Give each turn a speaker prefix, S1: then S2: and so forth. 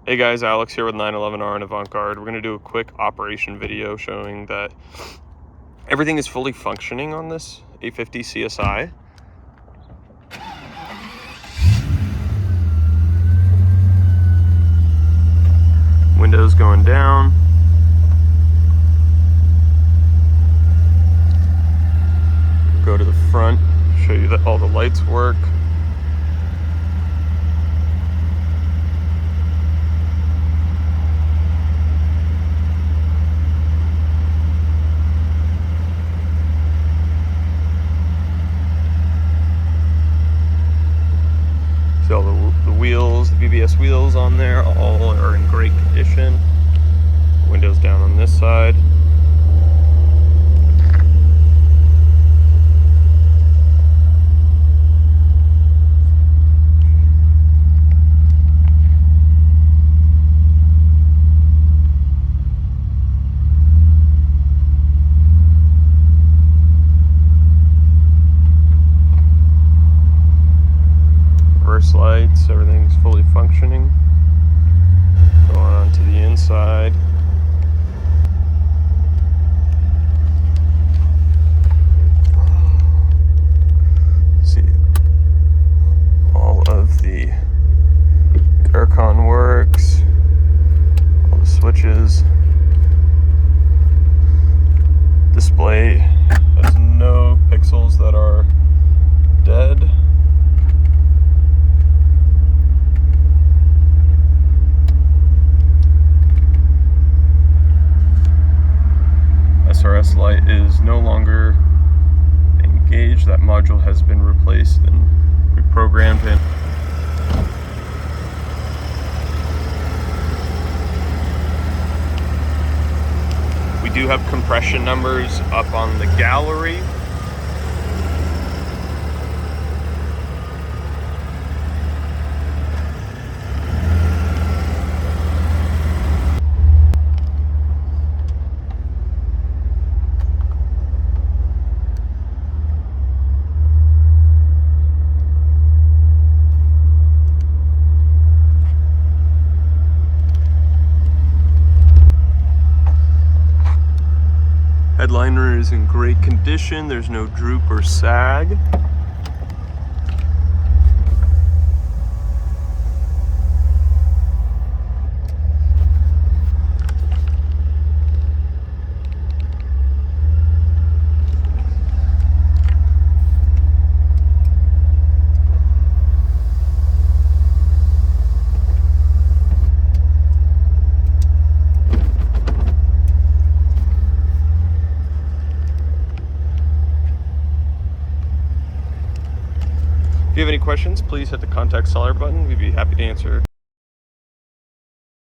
S1: Hey guys, Alex here with 911R and Avant-Garde. We're going to do a quick operation video showing that everything is fully functioning on this 850 CSI. Windows going down. Go to the front, show you that all the lights work. See all the wheels, the BBS wheels on there, all are in great condition. Windows down on this side. Reverse lights, everything's fully functioning. Going on to the inside. See all of the aircon works, all the switches. Display has no pixels that are dead. SRS light is no longer engaged. That module has been replaced and reprogrammed in. We do have compression numbers up on the gallery. Headliner is in great condition. There's no droop or sag. If you have any questions, please hit the contact seller button. We'd be happy to answer.